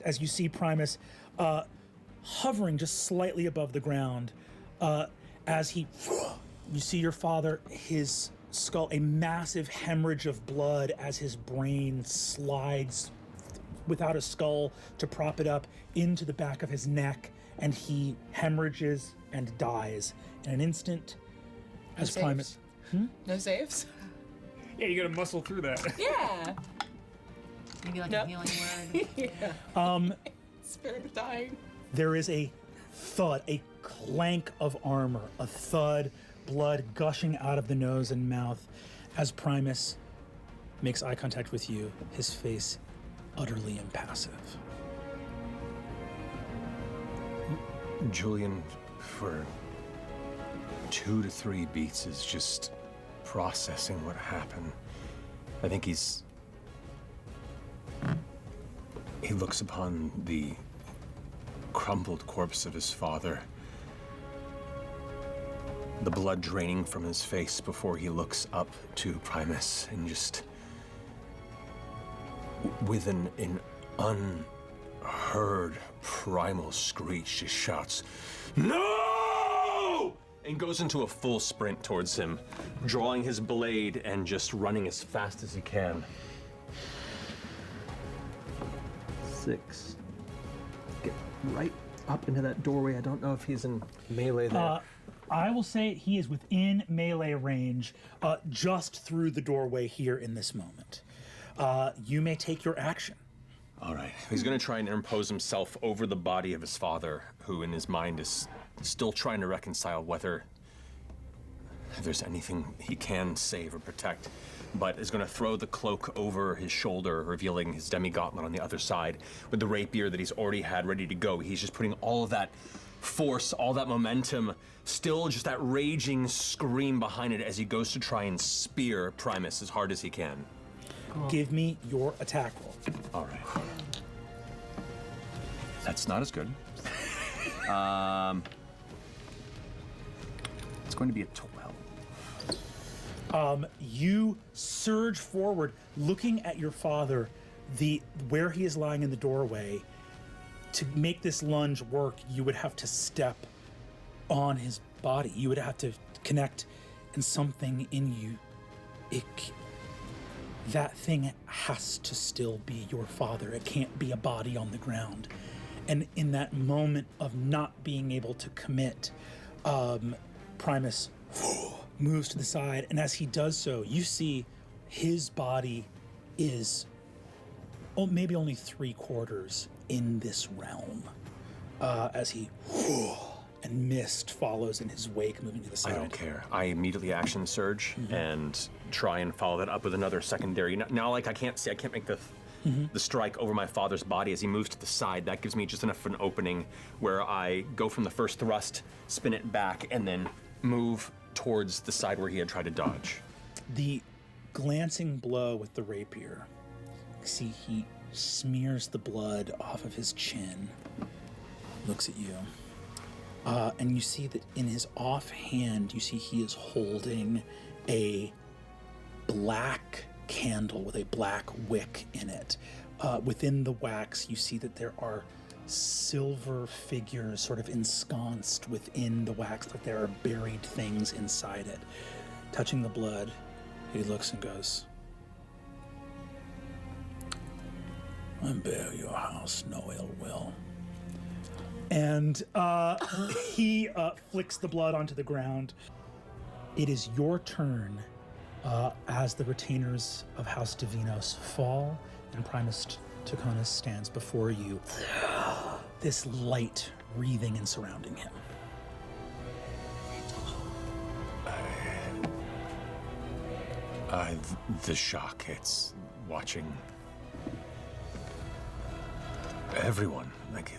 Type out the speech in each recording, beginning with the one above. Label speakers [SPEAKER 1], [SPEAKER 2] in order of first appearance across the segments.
[SPEAKER 1] as you see Primus hovering just slightly above the ground. As you see your father, his skull, a massive hemorrhage of blood as his brain slides without a skull to prop it up into the back of his neck, and he hemorrhages and dies in an instant. As Primus,
[SPEAKER 2] no saves.
[SPEAKER 3] Yeah, you gotta muscle through that.
[SPEAKER 2] Yeah.
[SPEAKER 4] Maybe like a healing word.
[SPEAKER 2] Yeah. Spirit of dying.
[SPEAKER 1] There is a thud, a clank of armor, a thud, blood gushing out of the nose and mouth as Primus makes eye contact with you, his face utterly impassive.
[SPEAKER 5] Julien, for 2 to 3 beats, is just processing what happened. I think he looks upon the crumpled corpse of his father, the blood draining from his face before he looks up to Primus, and just, with an unheard primal screech, just shouts, "No!" and goes into a full sprint towards him, drawing his blade and just running as fast as he can.
[SPEAKER 6] 6. Get right up into that doorway. I don't know if he's in melee there.
[SPEAKER 1] I will say he is within melee range, just through the doorway here in this moment. You may take your action.
[SPEAKER 5] All right. He's going to try and impose himself over the body of his father, who in his mind is still trying to reconcile whether there's anything he can save or protect, but is going to throw the cloak over his shoulder, revealing his demi-gauntlet on the other side with the rapier that he's already had ready to go. He's just putting all of that force, all that momentum, still just that raging scream behind it as he goes to try and spear Primus as hard as he can.
[SPEAKER 1] Cool. Give me your attack roll.
[SPEAKER 5] All right. That's not as good. It's going to be a 12.
[SPEAKER 1] You surge forward, looking at your father, where he is lying in the doorway. To make this lunge work, you would have to step on his body. You would have to connect, and something in you, that thing has to still be your father. It can't be a body on the ground. And in that moment of not being able to commit, Primus moves to the side, and as he does so, you see his body is maybe only 3/4 in this realm, as he and mist follows in his wake, moving to the side.
[SPEAKER 5] I don't care. I immediately action surge and try and follow that up with another secondary. Now, like, I can't make the strike over my father's body as he moves to the side. That gives me just enough of an opening where I go from the first thrust, spin it back, and then move towards the side where he had tried to dodge.
[SPEAKER 1] The glancing blow with the rapier, see, he smears the blood off of his chin, looks at you, and you see that in his offhand, you see he is holding a black candle with a black wick in it. Within the wax, you see that there are silver figures sort of ensconced within the wax, like there are buried things inside it. Touching the blood, he looks and goes, "I bear your house no ill will." And he flicks the blood onto the ground. It is your turn as the retainers of House Davinos fall, and Primus Tuconis stands before you, this light wreathing and surrounding him.
[SPEAKER 5] The shock, it's watching everyone, like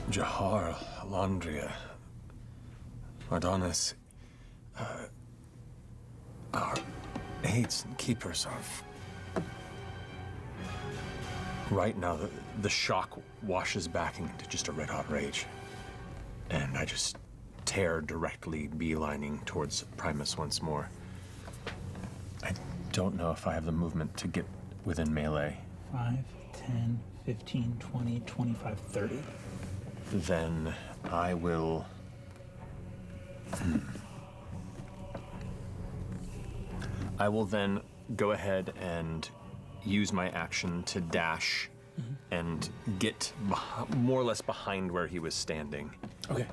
[SPEAKER 5] Jahar, Alondria, Adonis, our aides and keepers are... Right now, the shock washes back into just a red-hot rage. And I just tear directly, beelining towards Primus once more. I don't know if I have the movement to get within melee.
[SPEAKER 1] 5, 10, 15, 20, 25, 30.
[SPEAKER 5] Then I will... I will then go ahead and use my action to dash and get more or less behind where he was standing.
[SPEAKER 1] Okay.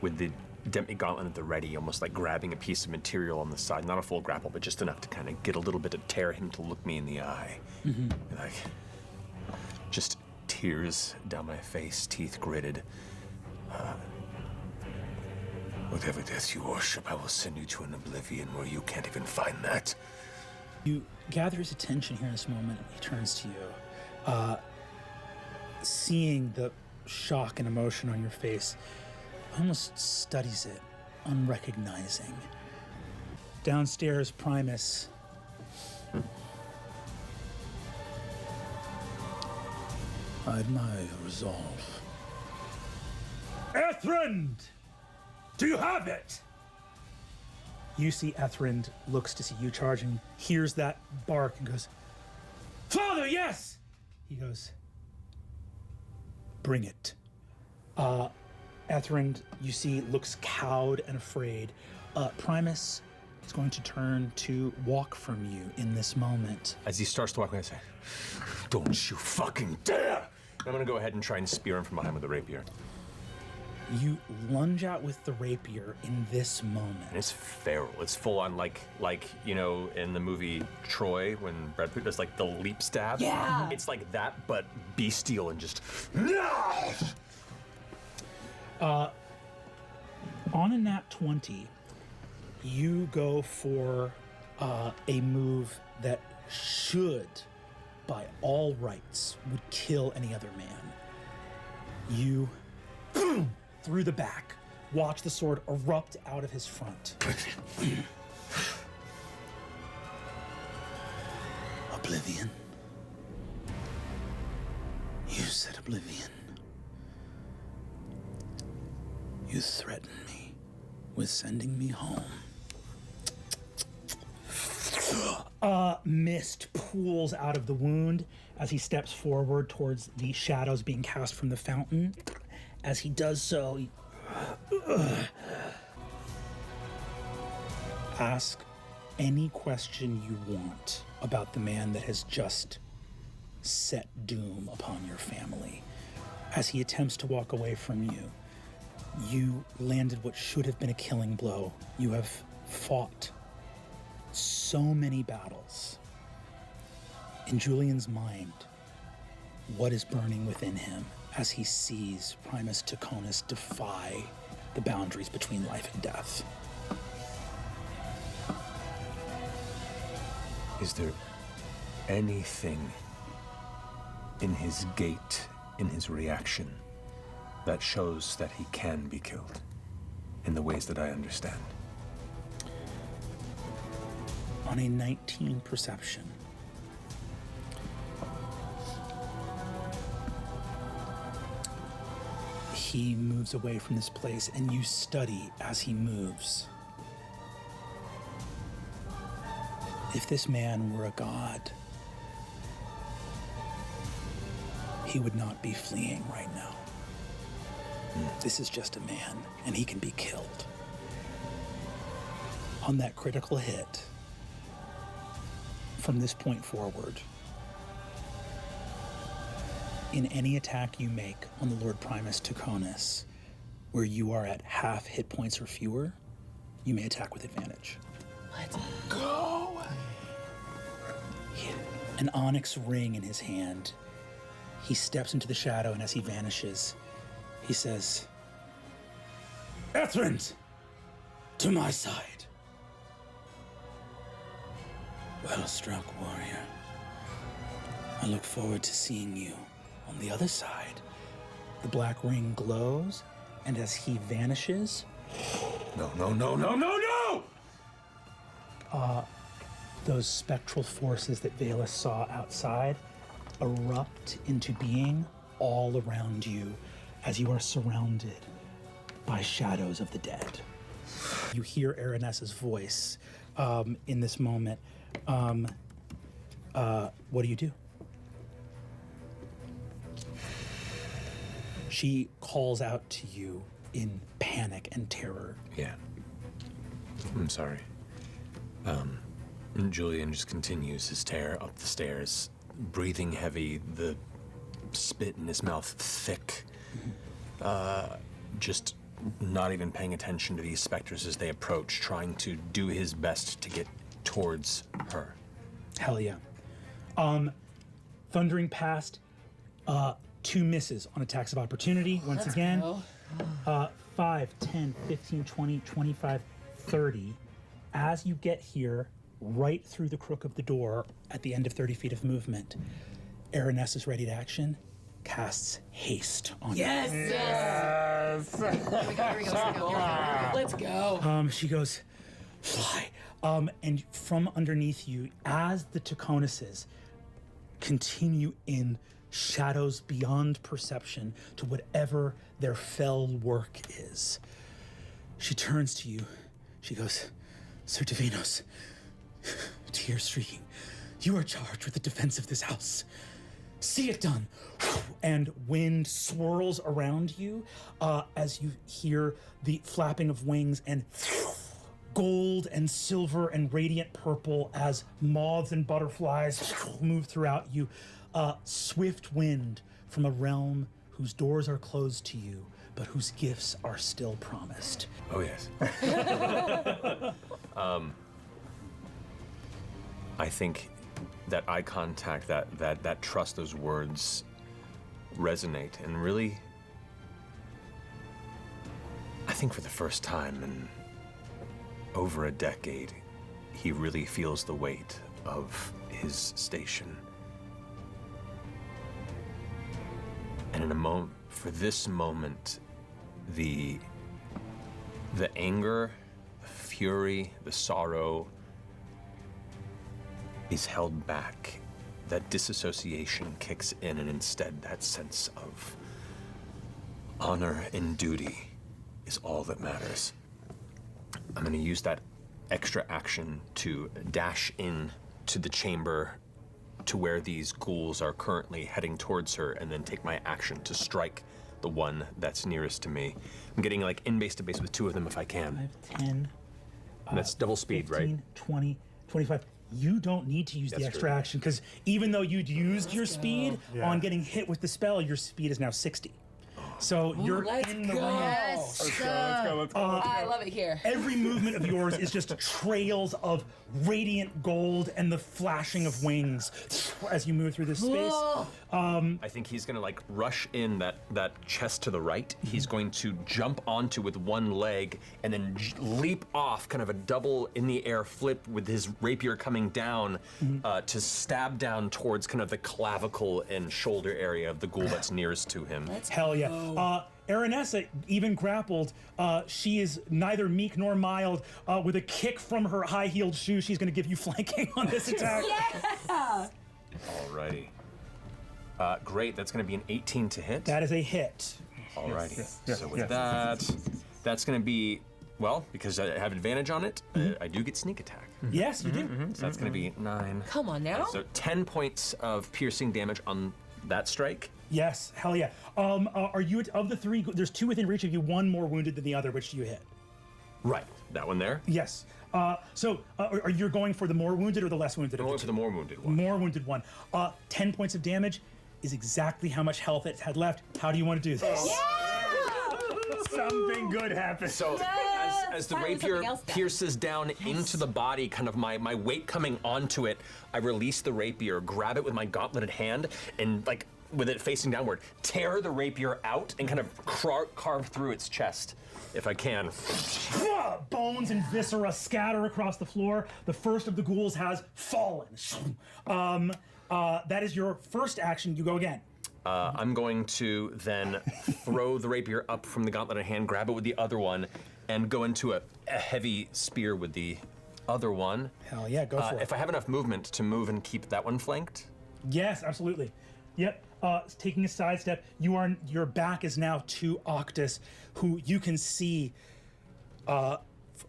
[SPEAKER 5] With the Gauntlet at the ready, almost like grabbing a piece of material on the side. Not a full grapple, but just enough to kind of get a little bit to tear him to look me in the eye. Like, just tears down my face, teeth gritted. Whatever death you worship, I will send you to an oblivion where you can't even find that.
[SPEAKER 1] You gather his attention here in this moment. He turns to you. Seeing the shock and emotion on your face, almost studies it, unrecognizing. Downstairs, Primus. I admire your resolve. Ethrend! Do you have it? You see Ethrend looks to see you charging, hears that bark, and goes, Father, yes! He goes, bring it. Ethrend, you see, looks cowed and afraid. Primus is going to turn to walk from you in this moment.
[SPEAKER 5] As he starts to walk away, I say, don't you fucking dare! I'm gonna go ahead and try and spear him from behind with the rapier.
[SPEAKER 1] You lunge out with the rapier in this moment.
[SPEAKER 5] And it's feral. It's full on like you know, in the movie Troy when Brad Pitt does like the leap stab.
[SPEAKER 2] Yeah.
[SPEAKER 5] It's like that, but bestial and just.
[SPEAKER 1] On a nat 20, you go for a move that should, by all rights, would kill any other man. You, through the back, watch the sword erupt out of his front. Oblivion. You said oblivion. You threatened me with sending me home. Mist pools out of the wound as he steps forward towards the shadows being cast from the fountain. As he does so, he ask any question you want about the man that has just set doom upon your family. As he attempts to walk away from you, you landed what should have been a killing blow. You have fought so many battles. In Julian's mind, what is burning within him as he sees Primus Taconis defy the boundaries between life and death?
[SPEAKER 5] Is there anything in his gait, in his reaction, that shows that he can be killed in the ways that I understand?
[SPEAKER 1] On a 19 perception, he moves away from this place, and you study as he moves. If this man were a god, he would not be fleeing right now. This is just a man, and he can be killed. On that critical hit, from this point forward, in any attack you make on the Lord Primus Taconis, where you are at half hit points or fewer, you may attack with advantage.
[SPEAKER 2] Let's go.
[SPEAKER 1] An onyx ring in his hand. He steps into the shadow, and as he vanishes, he says, Ethrend, to my side. Well struck, warrior. I look forward to seeing you on the other side. The black ring glows, and as he vanishes...
[SPEAKER 5] No!
[SPEAKER 1] Those spectral forces that Vaelus saw outside erupt into being all around you as you are surrounded by shadows of the dead. You hear Aranessa's voice in this moment. What do you do? She calls out to you in panic and terror.
[SPEAKER 5] Yeah. I'm sorry. Julien just continues his tear up the stairs, breathing heavy, the spit in his mouth thick. Just not even paying attention to these specters as they approach, trying to do his best to get towards her.
[SPEAKER 1] Hell yeah. Thundering past, 2 misses on attacks of opportunity. Once again, 5, 10, 15, 20, 25, 30. As you get here, right through the crook of the door, at the end of 30 feet of movement, Aranessa's ready to action, casts Haste on you.
[SPEAKER 2] Yes!
[SPEAKER 4] Here we go.
[SPEAKER 2] Let's go.
[SPEAKER 1] She goes, fly. And from underneath you, as the Taconuses continue in shadows beyond perception to whatever their fell work is, she turns to you. She goes, Sir Davinos, tears streaking, you are charged with the defense of this house. See it done. And wind swirls around you as you hear the flapping of wings and gold and silver and radiant purple as moths and butterflies move throughout you. Swift wind from a realm whose doors are closed to you, but whose gifts are still promised.
[SPEAKER 5] Oh, yes. I think that eye contact, that trust, those words resonate, and really, I think for the first time in over a decade, he really feels the weight of his station. And in a moment, for this moment, the anger, the fury, the sorrow is held back. That disassociation kicks in, and instead that sense of honor and duty is all that matters. I'm going to use that extra action to dash in to the chamber to where these ghouls are currently heading towards her, and then take my action to strike the one that's nearest to me. I'm getting like in base to base with 2 of them if I can.
[SPEAKER 1] 5, 10,
[SPEAKER 5] That's double speed,
[SPEAKER 1] 15,
[SPEAKER 5] right?
[SPEAKER 1] 20, 25. You don't need to use the
[SPEAKER 5] That's
[SPEAKER 1] extra
[SPEAKER 5] true.
[SPEAKER 1] action, because even though you'd used your speed on getting hit with the spell, your speed is now 60. So you're
[SPEAKER 2] Let's
[SPEAKER 1] in the
[SPEAKER 2] go.
[SPEAKER 1] room.
[SPEAKER 2] Yes.
[SPEAKER 3] Let's go.
[SPEAKER 2] I love it here.
[SPEAKER 1] Every movement of yours is just trails of radiant gold and the flashing of wings as you move through this space.
[SPEAKER 5] I think he's gonna like rush in that chest to the right. He's going to jump onto with one leg and then leap off, kind of a double in the air flip with his rapier coming down to stab down towards kind of the clavicle and shoulder area of the ghoul that's nearest to him.
[SPEAKER 1] Hell yeah. Aranessa, even grappled, she is neither meek nor mild. With a kick from her high-heeled shoe, she's going to give you flanking on this attack.
[SPEAKER 5] Alrighty. Great, that's gonna be an 18 to hit.
[SPEAKER 1] That is a hit.
[SPEAKER 5] Alrighty.
[SPEAKER 3] Yes,
[SPEAKER 5] So with
[SPEAKER 3] yes.
[SPEAKER 5] that's gonna be, well, because I have advantage on it, I do get sneak attack.
[SPEAKER 1] Yes, you do.
[SPEAKER 5] So that's gonna be 9.
[SPEAKER 2] Come on now.
[SPEAKER 5] So 10 points of piercing damage on that strike.
[SPEAKER 1] Yes, hell yeah. Are you, of the 3, there's 2 within reach of you, 1 more wounded than the other, which do you hit?
[SPEAKER 5] Right. That one there.
[SPEAKER 1] Yes. So are you going for the more wounded or the less wounded?
[SPEAKER 5] I'm going for the more wounded one.
[SPEAKER 1] More wounded one. 10 points of damage is exactly how much health it had left. How do you want to do this?
[SPEAKER 3] Something good happens.
[SPEAKER 5] So as the
[SPEAKER 2] Finally
[SPEAKER 5] rapier
[SPEAKER 2] something else done.
[SPEAKER 5] pierces down into the body, kind of my weight coming onto it, I release the rapier, grab it with my gauntleted hand, and like with it facing downward, tear the rapier out and kind of carve through its chest, if I can.
[SPEAKER 1] Bones and viscera scatter across the floor. The first of the ghouls has fallen. That is your first action. You go again.
[SPEAKER 5] I'm going to then throw the rapier up from the gauntleted hand, grab it with the other one, and go into a heavy spear with the other one.
[SPEAKER 1] Hell yeah, go for it.
[SPEAKER 5] If I have enough movement to move and keep that one flanked.
[SPEAKER 1] Yes, absolutely. Yep. Taking a sidestep, your back is now to Occtis, who you can see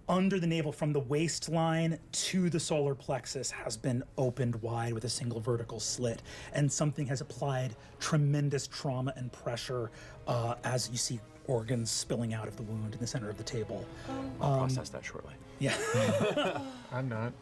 [SPEAKER 1] under the navel, from the waistline to the solar plexus, has been opened wide with a single vertical slit, and something has applied tremendous trauma and pressure as you see organs spilling out of the wound in the center of the table.
[SPEAKER 5] I'll process that shortly.
[SPEAKER 1] Yeah.
[SPEAKER 6] I'm not.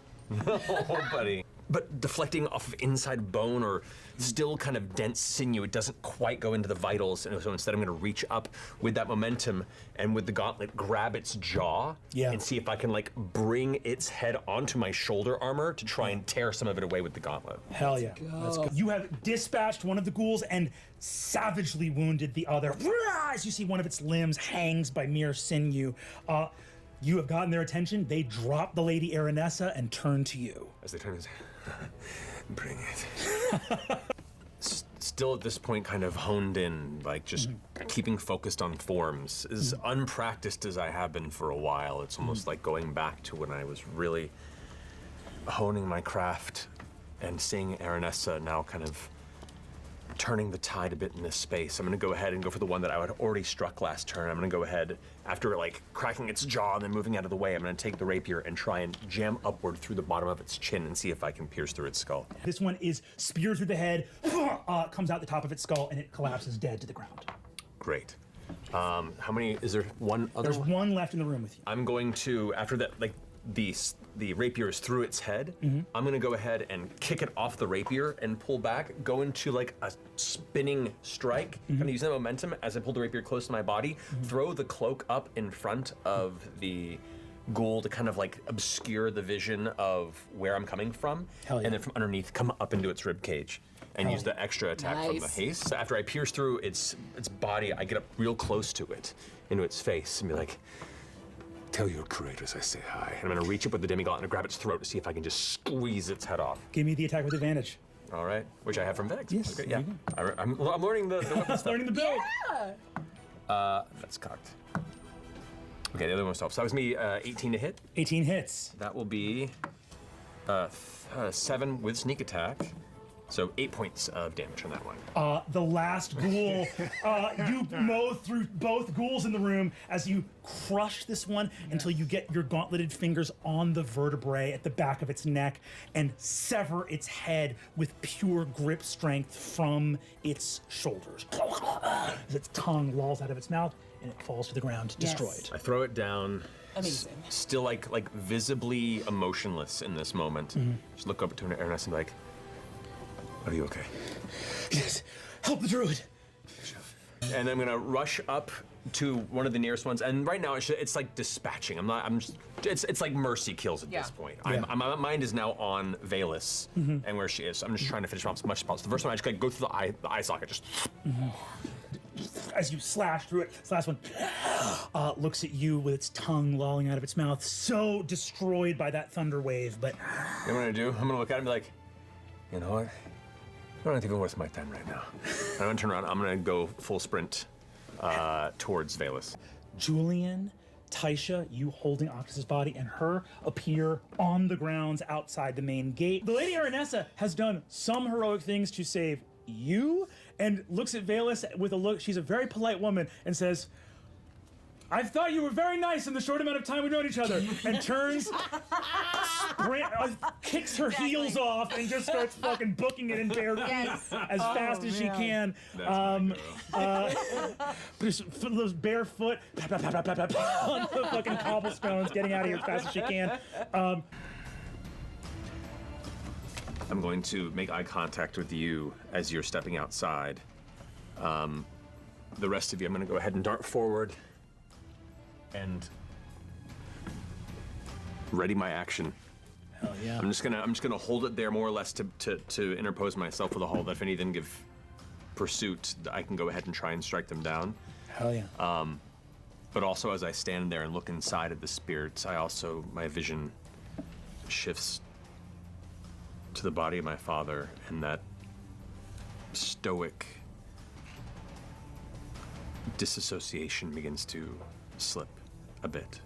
[SPEAKER 5] Oh, buddy. But deflecting off of inside bone or still kind of dense sinew, it doesn't quite go into the vitals. And so instead, I'm going to reach up with that momentum and with the gauntlet, grab its jaw and see if I can like bring its head onto my shoulder armor to try and tear some of it away with the gauntlet.
[SPEAKER 1] Hell yeah. Let's go. You have dispatched one of the ghouls and savagely wounded the other. As you see one of its limbs hangs by mere sinew. You have gotten their attention. They drop the Lady Aranessa and turn to you.
[SPEAKER 5] As they turn, bring it. Still at this point, kind of honed in, like just keeping focused on forms. As unpracticed as I have been for a while, it's almost like going back to when I was really honing my craft and seeing Aranessa now kind of turning the tide a bit in this space. I'm gonna go ahead and go for the one that I had already struck last turn. I'm gonna go ahead, after like cracking its jaw and then moving out of the way, I'm gonna take the rapier and try and jam upward through the bottom of its chin and see if I can pierce through its skull.
[SPEAKER 1] This one is speared through the head, comes out the top of its skull, and it collapses dead to the ground.
[SPEAKER 5] Great. How many, is there one other
[SPEAKER 1] There's one left in the room with you.
[SPEAKER 5] I'm going to, after that, like the rapier is through its head, I'm gonna go ahead and kick it off the rapier and pull back, go into like a spinning strike, kind of using that momentum as I pull the rapier close to my body, throw the cloak up in front of the ghoul to kind of like obscure the vision of where I'm coming from,
[SPEAKER 1] Hell yeah.
[SPEAKER 5] and then from underneath come up into its rib cage and use the extra attack from the haste. So after I pierce through its body, I get up real close to it, into its face, and be like, "Tell your creators I say hi." And I'm gonna reach up with the demigauntlet and grab its throat to see if I can just squeeze its head off.
[SPEAKER 1] Give me the attack with advantage.
[SPEAKER 5] All right, which I have from Vex.
[SPEAKER 1] Yes,
[SPEAKER 5] Okay,
[SPEAKER 1] there
[SPEAKER 5] yeah. I'm learning the weapon stuff.
[SPEAKER 1] Learning the build.
[SPEAKER 5] That's cocked. Okay, the other one was 12. So that was me 18 to hit.
[SPEAKER 1] 18 hits.
[SPEAKER 5] That will be 7 with sneak attack. So 8 points of damage on that one.
[SPEAKER 1] The last ghoul, you mow through both ghouls in the room as you crush this one until you get your gauntleted fingers on the vertebrae at the back of its neck and sever its head with pure grip strength from its shoulders. As its tongue lolls out of its mouth and it falls to the ground, destroyed.
[SPEAKER 5] I throw it down.
[SPEAKER 2] Amazing.
[SPEAKER 5] Still like visibly emotionless in this moment. Just look up to Aranessa and be like, "Are you okay?"
[SPEAKER 1] Yes, help the druid.
[SPEAKER 5] And I'm gonna rush up to one of the nearest ones, and right now it's like dispatching. It's like mercy kills at this point. My mind is now on Vaelus and where she is. So I'm just trying to finish her off as much as possible. The first one, I just like go through the eye socket, just.
[SPEAKER 1] As you slash through it, this last one looks at you with its tongue lolling out of its mouth, so destroyed by that thunder wave. But
[SPEAKER 5] You know what I'm gonna do? I'm gonna look at it and be like, "You know what? You're not even worth my time right now." And I'm gonna turn around. I'm gonna go full sprint towards Vaelus.
[SPEAKER 1] Julien, Taisha, you holding Occtis' body, and her appear on the grounds outside the main gate. The Lady Aranessa has done some heroic things to save you, and looks at Vaelus with a look. She's a very polite woman and says, "I've thought you were very nice in the short amount of time we've known each other," and turns, kicks her heels off, and just starts fucking booking it in bare feet as fast as she can. Just those barefoot on the fucking cobblestones, getting out of here as fast as she can.
[SPEAKER 5] I'm going to make eye contact with you as you're stepping outside. The rest of you, I'm going to go ahead and dart forward and ready my action.
[SPEAKER 1] Hell yeah.
[SPEAKER 5] I'm just gonna hold it there more or less to interpose myself with a hold that if any of them give pursuit, I can go ahead and try and strike them down.
[SPEAKER 1] Hell yeah.
[SPEAKER 5] But also as I stand there and look inside of the spirits, my vision shifts to the body of my father, and that stoic disassociation begins to slip a bit.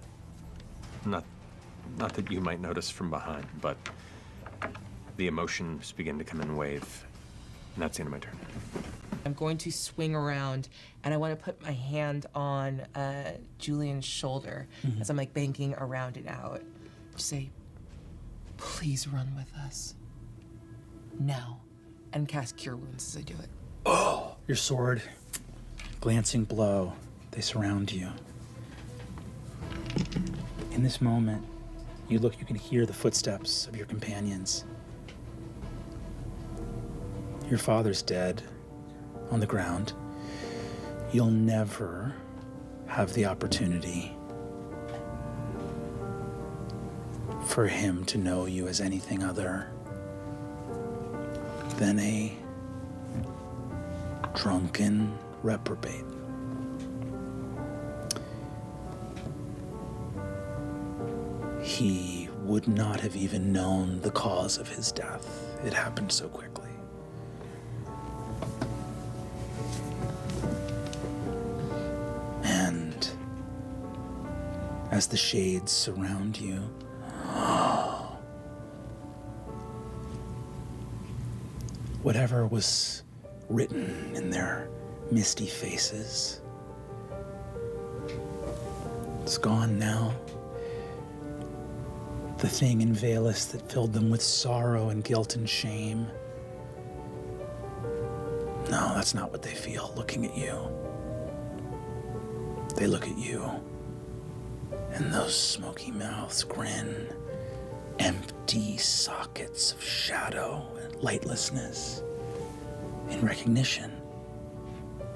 [SPEAKER 5] Not that you might notice from behind, but the emotions begin to come in wave, and that's the end of my turn.
[SPEAKER 2] I'm going to swing around, and I want to put my hand on Julian's shoulder as I'm like banking around and out. Just say, please run with us. Now. And cast Cure Wounds as I do it.
[SPEAKER 1] Oh, your sword, glancing blow, they surround you. In this moment, you can hear the footsteps of your companions. Your father's dead on the ground. You'll never have the opportunity for him to know you as anything other than a drunken reprobate. He would not have even known the cause of his death. It happened so quickly. And as the shades surround you, whatever was written in their misty faces, it's gone now. The thing in Vaelus that filled them with sorrow and guilt and shame. No, that's not what they feel looking at you. They look at you, and those smoky mouths grin, empty sockets of shadow and lightlessness, in recognition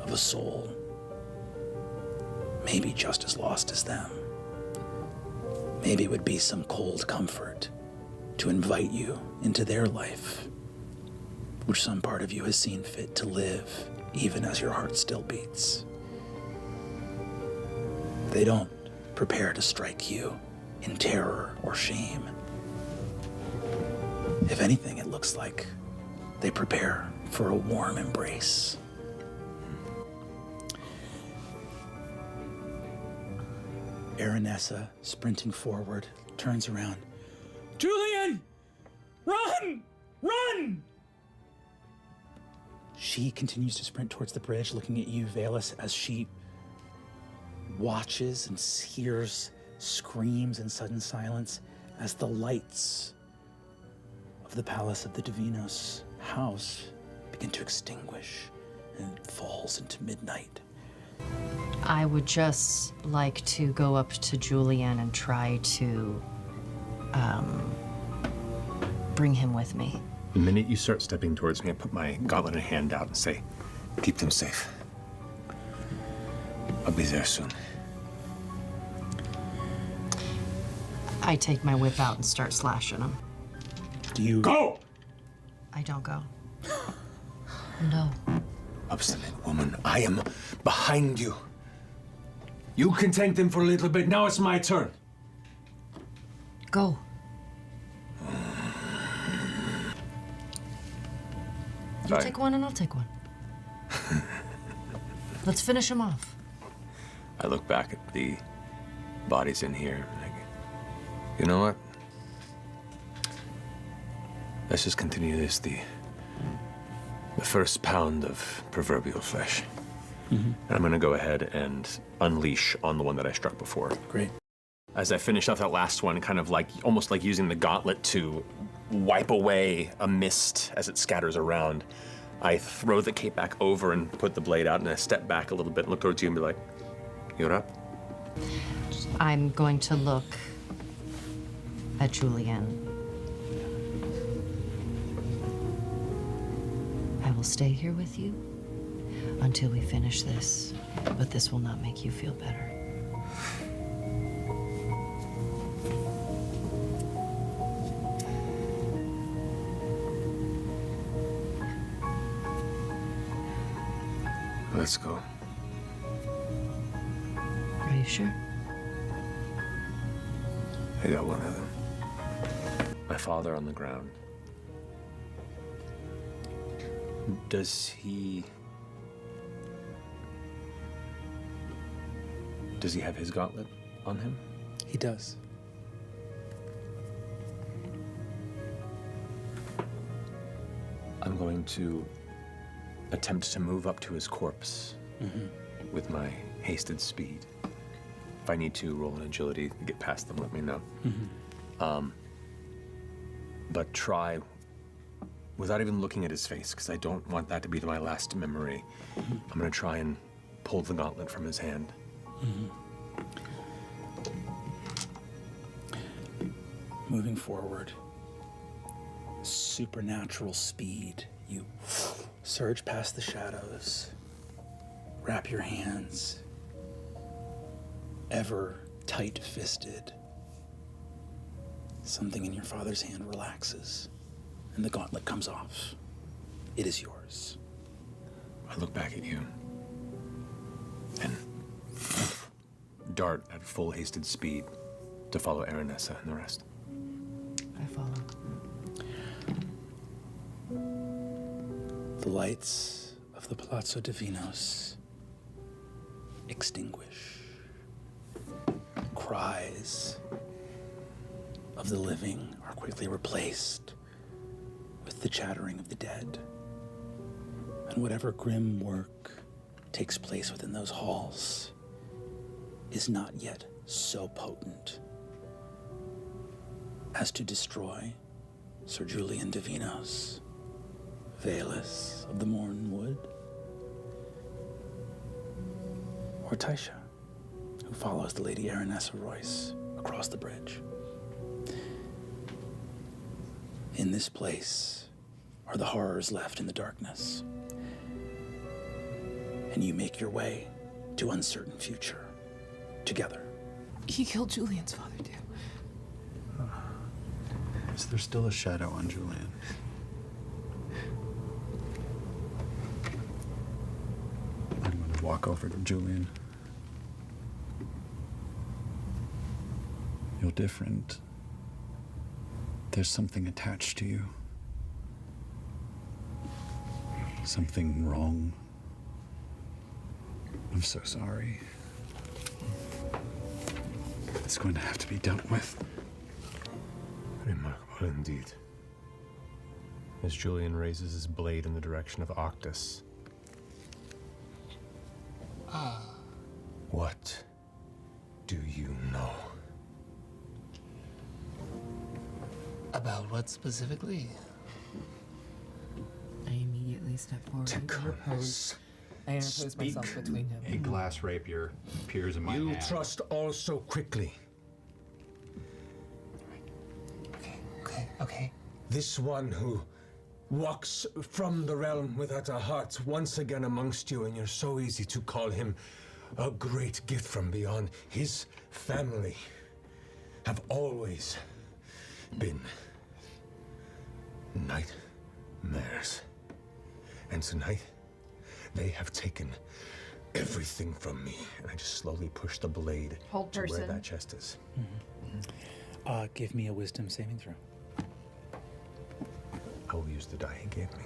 [SPEAKER 1] of a soul maybe just as lost as them. Maybe it would be some cold comfort to invite you into their life, which some part of you has seen fit to live, even as your heart still beats. They don't prepare to strike you in terror or shame. If anything, it looks like they prepare for a warm embrace. Aranessa, sprinting forward, turns around. Julien! Run! Run! She continues to sprint towards the bridge, looking at you, Vaelus, as she watches and hears screams in sudden silence as the lights of the palace of the Davinos house begin to extinguish, and it falls into midnight.
[SPEAKER 7] I would just like to go up to Julien and try to bring him with me.
[SPEAKER 5] The minute you start stepping towards me, I put my gauntlet in hand out and say, keep them safe. I'll be there soon.
[SPEAKER 7] I take my whip out and start slashing him.
[SPEAKER 1] Do you
[SPEAKER 5] go?
[SPEAKER 7] I don't go. No.
[SPEAKER 5] Obstinate woman, I am behind you. You can tank them for a little bit. Now it's my turn.
[SPEAKER 7] Go. You take one and I'll take one. Let's finish him off.
[SPEAKER 5] I look back at the bodies in here and I go, you know what? Let's just continue this, the first pound of proverbial flesh. And I'm gonna go ahead and unleash on the one that I struck before.
[SPEAKER 1] Great.
[SPEAKER 5] As I finish off that last one, kind of like, almost like using the gauntlet to wipe away a mist as it scatters around, I throw the cape back over and put the blade out, and I step back a little bit and look towards you and be like, you're up?
[SPEAKER 7] I'm going to look at Julien. I will stay here with you until we finish this, but this will not make you feel better.
[SPEAKER 5] Let's go.
[SPEAKER 7] Are you sure?
[SPEAKER 5] I got one of them. My father on the ground. Does he have his gauntlet on him?
[SPEAKER 1] He does.
[SPEAKER 5] I'm going to attempt to move up to his corpse with my hasted speed. If I need to roll an agility to get past them, let me know. But try, without even looking at his face, because I don't want that to be my last memory, I'm going to try and pull the gauntlet from his hand.
[SPEAKER 1] Moving forward, supernatural speed, you surge past the shadows, wrap your hands, ever tight-fisted. Something in your father's hand relaxes, and the gauntlet comes off. It is yours.
[SPEAKER 5] I look back at you and dart at full hasted speed to follow Aranessa and the rest.
[SPEAKER 2] I follow.
[SPEAKER 1] The lights of the Palazzo Davinos extinguish. Cries of the living are quickly replaced with the chattering of the dead. And whatever grim work takes place within those halls is not yet so potent as to destroy Sir Julien Davinos, Vaelus of the Mornwood, or Taisha, who follows the Lady Aranessa Royce across the bridge. In this place are the horrors left in the darkness, and you make your way to uncertain future together.
[SPEAKER 2] He killed Julian's father, too.
[SPEAKER 8] Is there still a shadow on Julien? I'm going to walk over to Julien. You're different. There's something attached to you. Something wrong. I'm so sorry. It's going to have to be dealt with.
[SPEAKER 5] Remarkable indeed. As Julien raises his blade in the direction of Occtis. What do you know?
[SPEAKER 4] About what specifically?
[SPEAKER 2] I immediately step forward and interpose. I interpose myself between him.
[SPEAKER 8] A glass rapier appears in my hand.
[SPEAKER 5] You trust all so quickly.
[SPEAKER 4] Okay.
[SPEAKER 5] This one who walks from the realm without a heart once again amongst you, and you're so easy to call him a great gift from beyond. His family have always been nightmares. And tonight, they have taken everything from me. And I just slowly push the blade
[SPEAKER 7] Hold
[SPEAKER 5] to where
[SPEAKER 7] person.
[SPEAKER 5] that chest is.
[SPEAKER 1] Give me a wisdom saving throw.
[SPEAKER 5] I will use the die he gave me.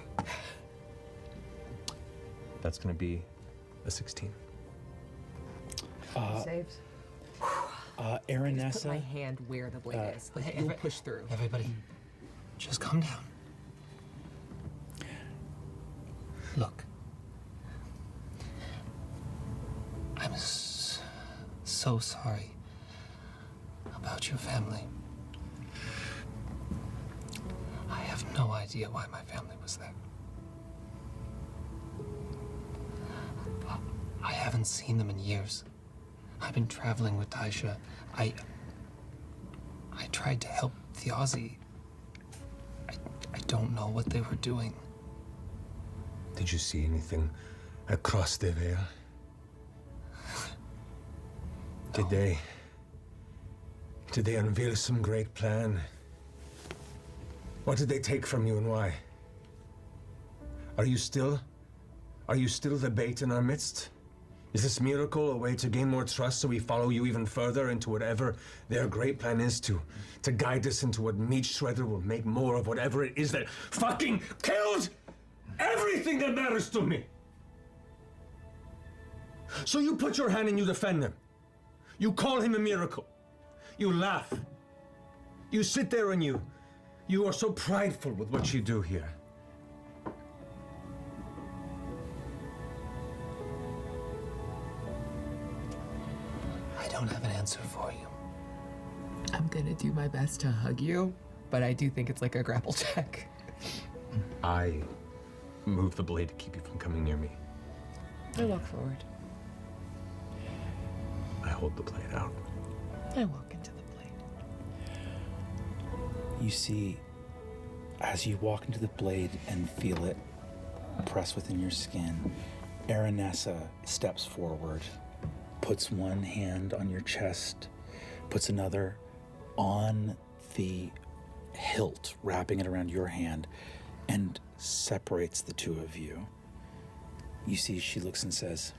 [SPEAKER 5] That's going to be a 16.
[SPEAKER 7] Saves.
[SPEAKER 2] Put
[SPEAKER 1] Aranessa.
[SPEAKER 2] my hand where the blade is. Like, you'll push through.
[SPEAKER 4] Everybody, just calm down. Look. I'm so sorry about your family. I have no idea why my family was there. I haven't seen them in years. I've been traveling with Taisha. I tried to help the Aussie. I don't know what they were doing.
[SPEAKER 5] Did you see anything across the veil? Did they unveil some great plan? What did they take from you and why? Are you still the bait in our midst? Is this miracle a way to gain more trust so we follow you even further into whatever their great plan is to guide us into what meat shredder will make more of whatever it is that fucking killed everything that matters to me? So you put your hand and you defend him. You call him a miracle. You laugh. You sit there and you are so prideful with what you do here.
[SPEAKER 4] don't have an answer for you.
[SPEAKER 2] I'm gonna do my best to hug you, but I do think it's like a grapple check.
[SPEAKER 5] I move the blade to keep you from coming near me.
[SPEAKER 2] I walk forward.
[SPEAKER 5] I hold the blade out.
[SPEAKER 2] I walk into the blade.
[SPEAKER 1] You see, as you walk into the blade and feel it press within your skin, Aranessa steps forward, puts one hand on your chest, puts another on the hilt, wrapping it around your hand, and separates the two of you. You see, she looks and says,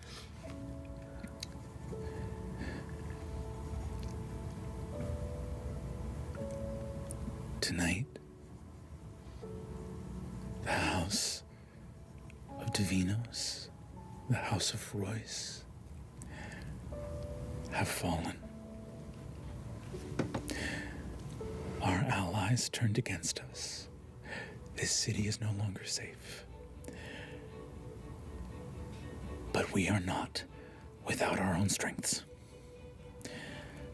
[SPEAKER 1] "Tonight, the house of Davinos, the house of Royce, have fallen. Our allies turned against us. This city is no longer safe. But we are not without our own strengths.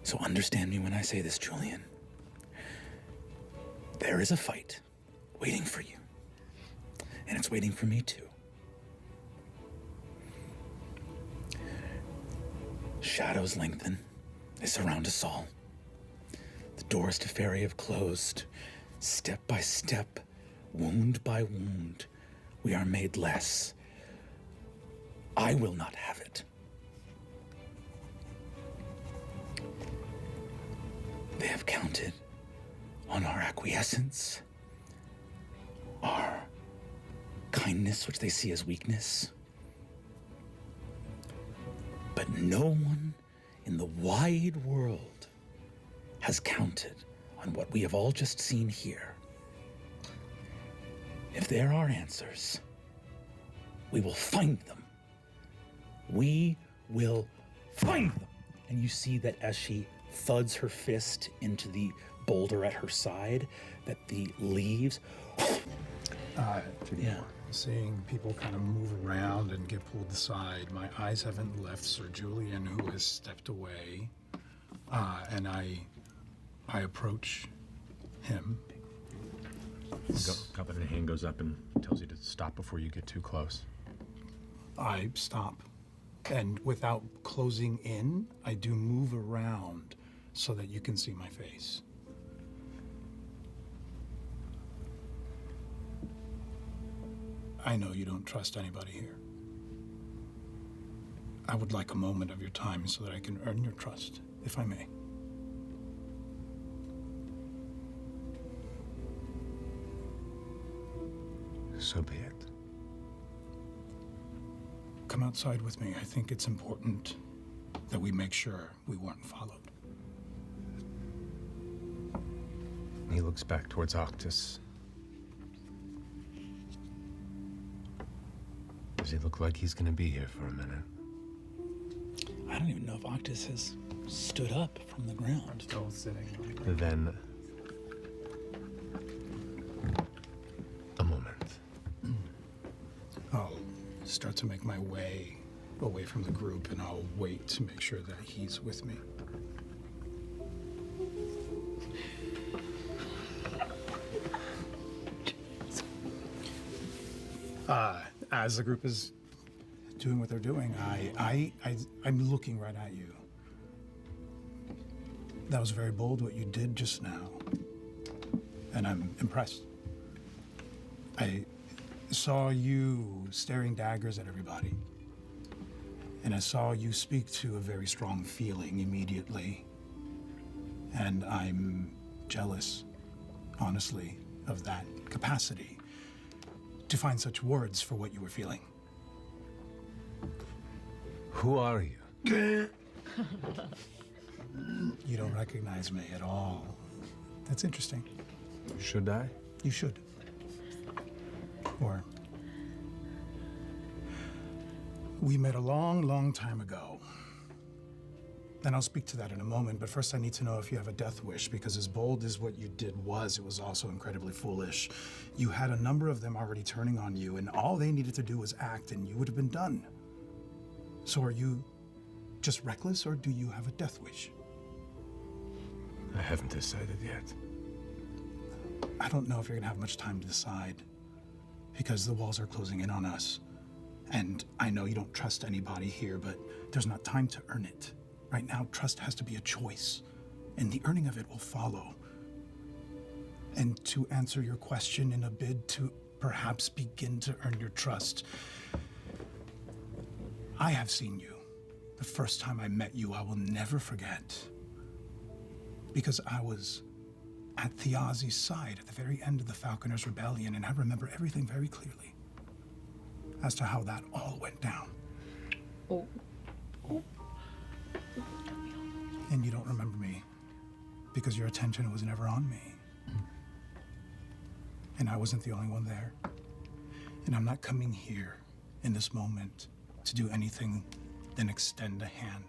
[SPEAKER 1] So understand me when I say this, Julien. There is a fight waiting for you. And it's waiting for me too. Shadows lengthen. They surround us all. The doors to Fairy have closed. Step by step, wound by wound, we are made less. I will not have it. They have counted on our acquiescence, our kindness, which they see as weakness. But no one in the wide world has counted on what we have all just seen here. If there are answers, we will find them. We will find them. And you see that as she thuds her fist into the boulder at her side, that the leaves, yeah.
[SPEAKER 9] Seeing people kind of move around and get pulled aside, my eyes haven't left Sir Julien, who has stepped away, and I approach him.
[SPEAKER 5] Gauntlet in hand goes up and tells you to stop before you get too close.
[SPEAKER 9] I stop, and without closing in, I do move around so that you can see my face. I know you don't trust anybody here. I would like a moment of your time so that I can earn your trust, if I may.
[SPEAKER 5] So be it.
[SPEAKER 9] Come outside with me. I think it's important that we make sure we weren't followed.
[SPEAKER 5] He looks back towards Occtis. Does he look like he's gonna be here for a minute?
[SPEAKER 1] I don't even know if Occtis has stood up from the ground.
[SPEAKER 3] Still sitting.
[SPEAKER 5] Then a moment.
[SPEAKER 9] I'll start to make my way away from the group, and I'll wait to make sure that he's with me. As the group is doing what they're doing, I'm looking right at you. That was very bold what you did just now, and I'm impressed. I saw you staring daggers at everybody, and I saw you speak to a very strong feeling immediately, and I'm jealous, honestly, of that capacity to find such words for what you were feeling.
[SPEAKER 5] Who are you?
[SPEAKER 9] You don't recognize me at all. That's interesting.
[SPEAKER 5] Should I?
[SPEAKER 9] You should. Or we met a long, long time ago. And I'll speak to that in a moment, but first I need to know if you have a death wish, because as bold as what you did was, it was also incredibly foolish. You had a number of them already turning on you, and all they needed to do was act, and you would have been done. So are you just reckless, or do you have a death wish?
[SPEAKER 10] I haven't decided yet.
[SPEAKER 9] I don't know if you're gonna have much time to decide, because the walls are closing in on us. And I know you don't trust anybody here, but there's not time to earn it. Right now, trust has to be a choice, and the earning of it will follow. And to answer your question, in a bid to perhaps begin to earn your trust, I have seen you. The first time I met you, I will never forget. Because I was at Thiazi's side at the very end of the Falconers' Rebellion, and I remember everything very clearly as to how that all went down.
[SPEAKER 7] Oh.
[SPEAKER 9] And you don't remember me because your attention was never on me. And I wasn't the only one there. And I'm not coming here in this moment to do anything than extend a hand.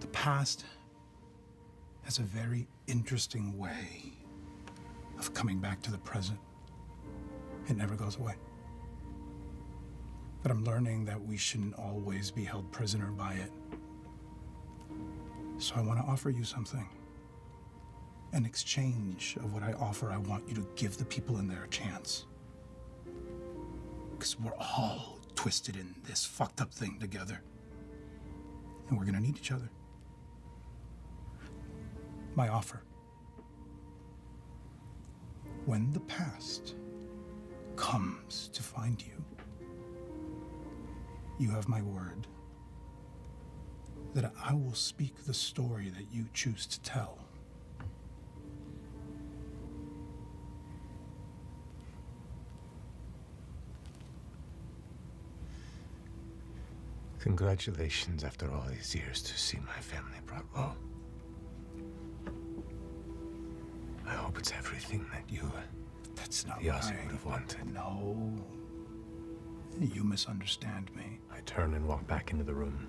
[SPEAKER 9] The past has a very interesting way of coming back to the present. It never goes away. But I'm learning that we shouldn't always be held prisoner by it. So I want to offer you something. In exchange of what I offer, I want you to give the people in there a chance. Because we're all twisted in this fucked up thing together. And we're gonna need each other. My offer. When the past comes to find you, you have my word that I will speak the story that you choose to tell.
[SPEAKER 10] Congratulations after all these years to see my family brought low. I hope it's everything that you,
[SPEAKER 9] That's not
[SPEAKER 10] Thiazi,
[SPEAKER 9] right.
[SPEAKER 10] would have wanted.
[SPEAKER 9] No. You misunderstand me.
[SPEAKER 10] I turn and walk back into the room.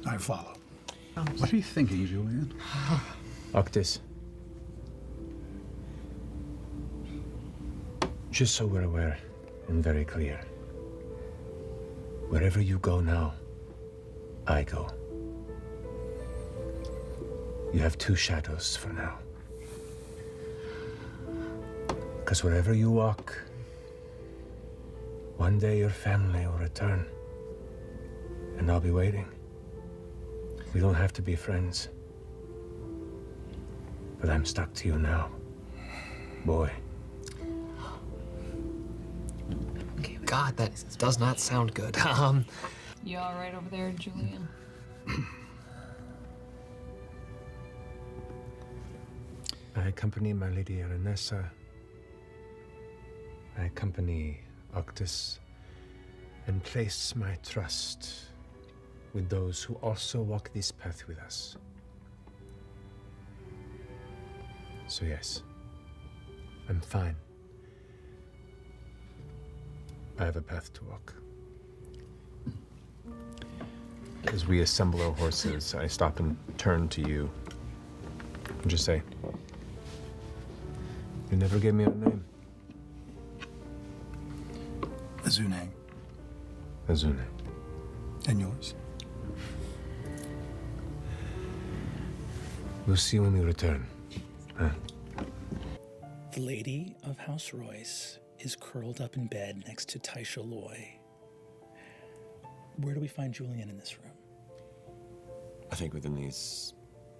[SPEAKER 9] I follow.
[SPEAKER 8] What are you thinking, Julien?
[SPEAKER 10] Occtis. Just so we're aware and very clear. Wherever you go now, I go. You have two shadows for now. Because wherever you walk, one day your family will return. And I'll be waiting. We don't have to be friends. But I'm stuck to you now, boy.
[SPEAKER 4] God, that does not sound good.
[SPEAKER 7] You all right over there, Julien?
[SPEAKER 10] I accompany my lady Aranessa. I accompany Occtis and place my trust with those who also walk this path with us. So yes, I'm fine. I have a path to walk. As we assemble our horses, I stop and turn to you and just say, you never gave me a name.
[SPEAKER 9] Azune.
[SPEAKER 10] Azune.
[SPEAKER 9] And yours?
[SPEAKER 10] We'll see when we return. Huh?
[SPEAKER 1] The lady of House Royce is curled up in bed next to Taisha Loy. Where do we find Julien in this room?
[SPEAKER 5] I think within these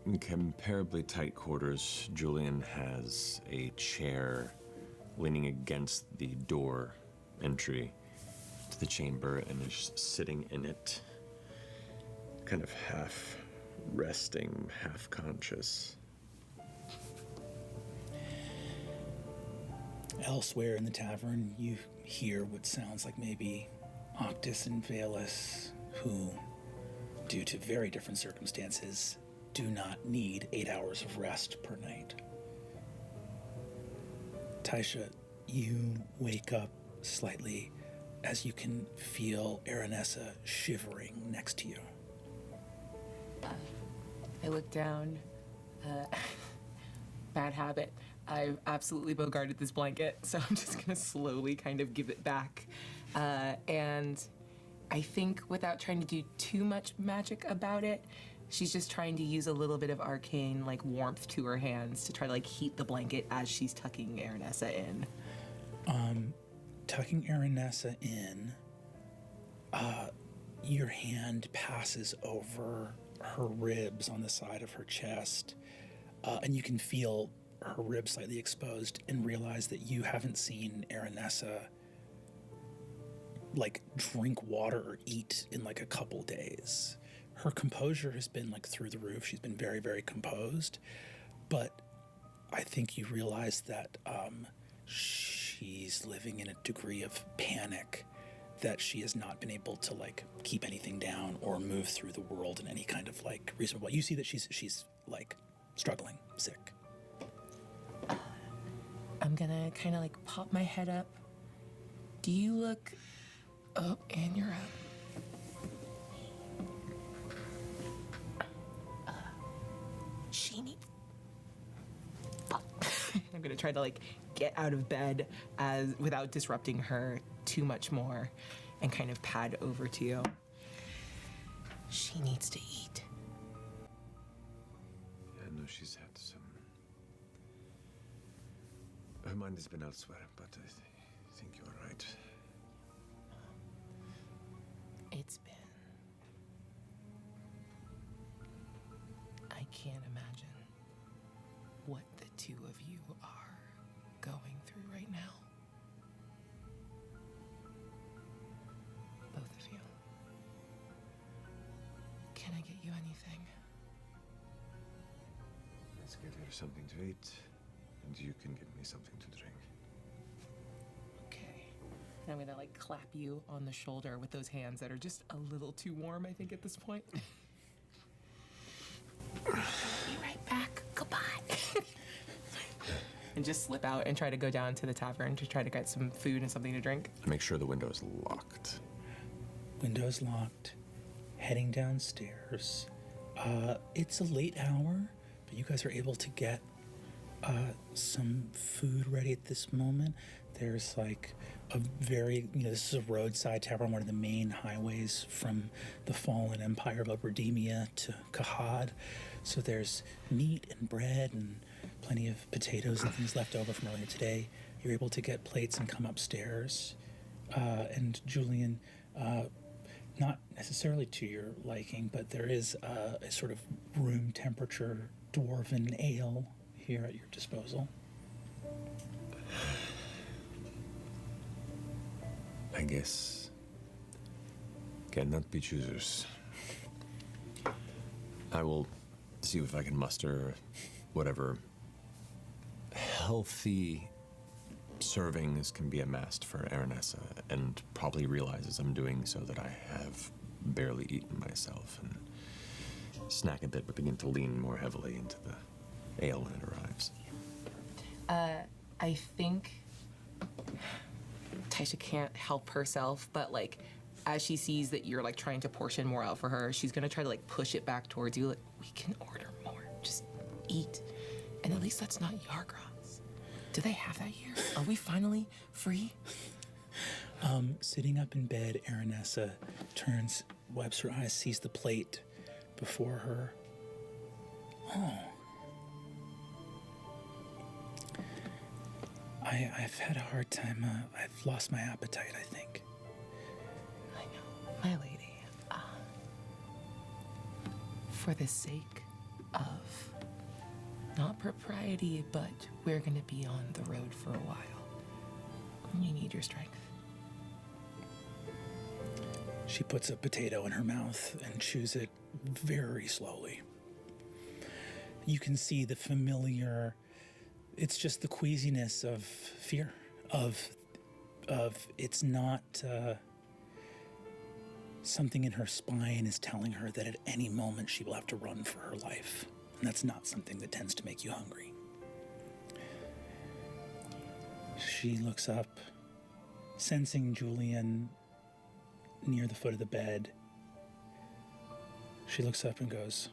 [SPEAKER 5] comparably tight quarters, Julien has a chair leaning against the door entry to the chamber and is sitting in it, kind of half resting, half conscious.
[SPEAKER 1] Elsewhere in the tavern, you hear what sounds like maybe Occtis and Vaelus, who, due to very different circumstances, do not need 8 hours of rest per night. Taisha, you wake up slightly as you can feel Aranessa shivering next to you.
[SPEAKER 2] I look down. Bad habit. I've absolutely bogarted this blanket, so I'm just gonna slowly kind of give it back. And I think without trying to do too much magic about it, she's just trying to use a little bit of arcane like warmth to her hands to try to like heat the blanket as she's tucking Aranessa in.
[SPEAKER 1] Tucking Aranessa in, your hand passes over her ribs on the side of her chest, and you can feel her ribs slightly exposed and realize that you haven't seen Aranessa like drink water or eat in like a couple days. Her composure has been like through the roof. She's been very, very composed, but I think you realize that she's living in a degree of panic that she has not been able to like keep anything down or move through the world in any kind of like reasonable way. You see that she's like struggling, sick.
[SPEAKER 2] I'm gonna kind of like pop my head up. Do you look up? And you're up. She needs. I'm gonna try to like get out of bed as without disrupting her too much more, and kind of pad over to you. She needs to eat.
[SPEAKER 10] I know she's had some. Her mind has been elsewhere, but I think you're right.
[SPEAKER 2] It's been. I can't imagine what the two of you are going through right now. Both of you. Can I get you anything?
[SPEAKER 10] Let's get her something to eat, and you can give me something to drink.
[SPEAKER 2] Okay. And I'm gonna like clap you on the shoulder with those hands that are just a little too warm, I think, at this point. Be right back. Goodbye. And just slip out and try to go down to the tavern to try to get some food and something to drink.
[SPEAKER 5] Make sure the window is locked.
[SPEAKER 1] Window's locked. Heading downstairs. It's a late hour, but you guys are able to get some food ready at this moment. There's like a very, this is a roadside tavern, one of the main highways from the fallen empire of Oberdemia to Kahad. So there's meat and bread and plenty of potatoes and things left over from earlier today. You're able to get plates and come upstairs. And Julien, not necessarily to your liking, but there is a sort of room temperature dwarven ale here at your disposal.
[SPEAKER 10] I guess cannot be choosers.
[SPEAKER 5] I will see if I can muster whatever healthy servings can be amassed for Aranessa, and probably realizes I'm doing so that I have barely eaten myself, and snack a bit but begin to lean more heavily into the ale when it arrives.
[SPEAKER 2] I think Taisha can't help herself, but like as she sees that you're like trying to portion more out for her, she's gonna try to like push it back towards you. Like, we can order more. Just eat. And at least that's not Yargron's. Do they have that here? Are we finally free?
[SPEAKER 1] Sitting up in bed, Aranessa turns, wipes her eyes, sees the plate before her. Oh. I've had a hard time. I've lost my appetite, I think.
[SPEAKER 2] I know, my lady. For the sake of not propriety, but we're going to be on the road for a while. You need your strength.
[SPEAKER 1] She puts a potato in her mouth and chews it very slowly. You can see the familiar, it's just the queasiness of fear, of it's not something in her spine is telling her that at any moment she will have to run for her life. And that's not something that tends to make you hungry. She looks up, sensing Julien near the foot of the bed. She looks up and goes,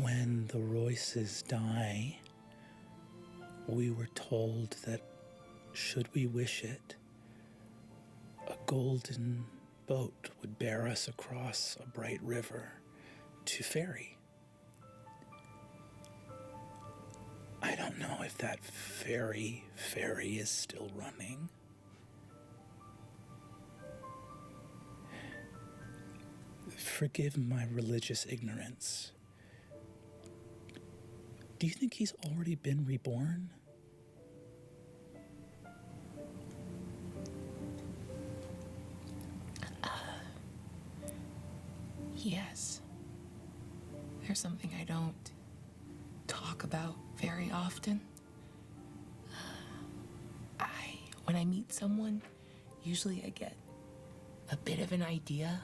[SPEAKER 1] "When the Royces die, we were told that, should we wish it, a golden boat would bear us across a bright river to Ferry. I don't know if that ferry is still running. Forgive my religious ignorance. Do you think he's already been reborn?
[SPEAKER 2] Yes. There's something I don't talk about very often. When I meet someone, usually I get a bit of an idea,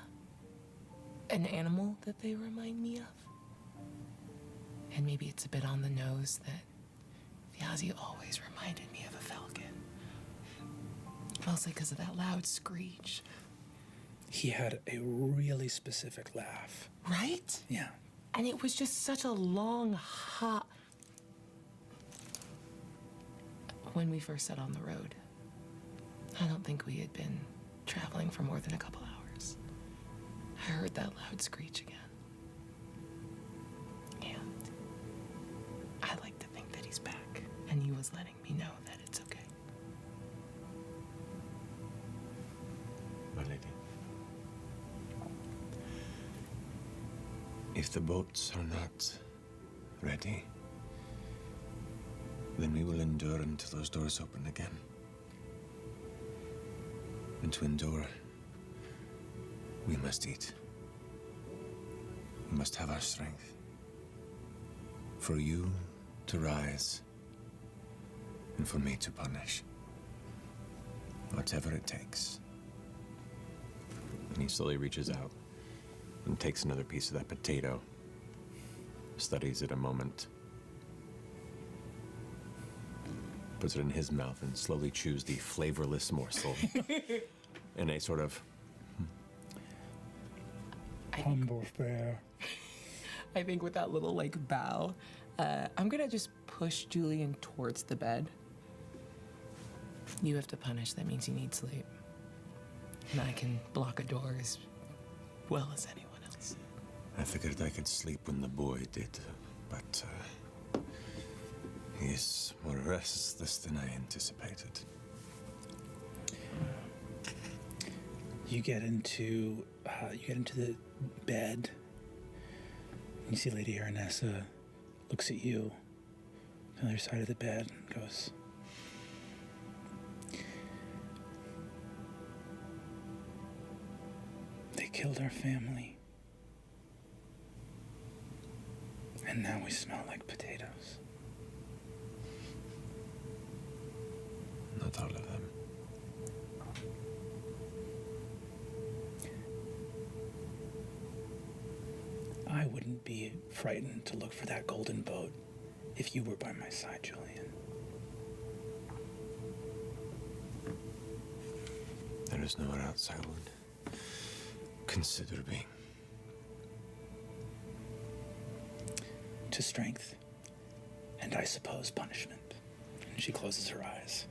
[SPEAKER 2] an animal that they remind me of. And maybe it's a bit on the nose that Viazi always reminded me of a falcon. Mostly because of that loud screech.
[SPEAKER 1] He had a really specific laugh.
[SPEAKER 2] Right?
[SPEAKER 1] Yeah.
[SPEAKER 2] And it was just such a long hop. When we first set on the road, I don't think we had been traveling for more than a couple hours. I heard that loud screech again. And I like to think that he's back, and he was letting me know that it's okay.
[SPEAKER 10] My lady, if the boats are not ready, then we will endure until those doors open again. And to endure, we must eat. We must have our strength. For you to rise, and for me to punish. Whatever it takes.
[SPEAKER 5] And he slowly reaches out and takes another piece of that potato, studies it a moment, puts it in his mouth, and slowly chews the flavorless morsel in a sort of...
[SPEAKER 1] Humble fare.
[SPEAKER 2] I think with that little, bow, I'm gonna just push Julien towards the bed. You have to punish, that means you need sleep. And I can block a door as well as anyone else.
[SPEAKER 10] I figured I could sleep when the boy did, but he is more restless than I anticipated.
[SPEAKER 1] You get into the bed. You see Lady Aranessa looks at you on the other side of the bed and goes, "They killed our family. And now we smell like potatoes."
[SPEAKER 10] Not all of them.
[SPEAKER 1] I wouldn't be frightened to look for that golden boat if you were by my side, Julien.
[SPEAKER 10] There is nowhere else I would consider being.
[SPEAKER 1] To strength, and I suppose punishment. And she closes her eyes.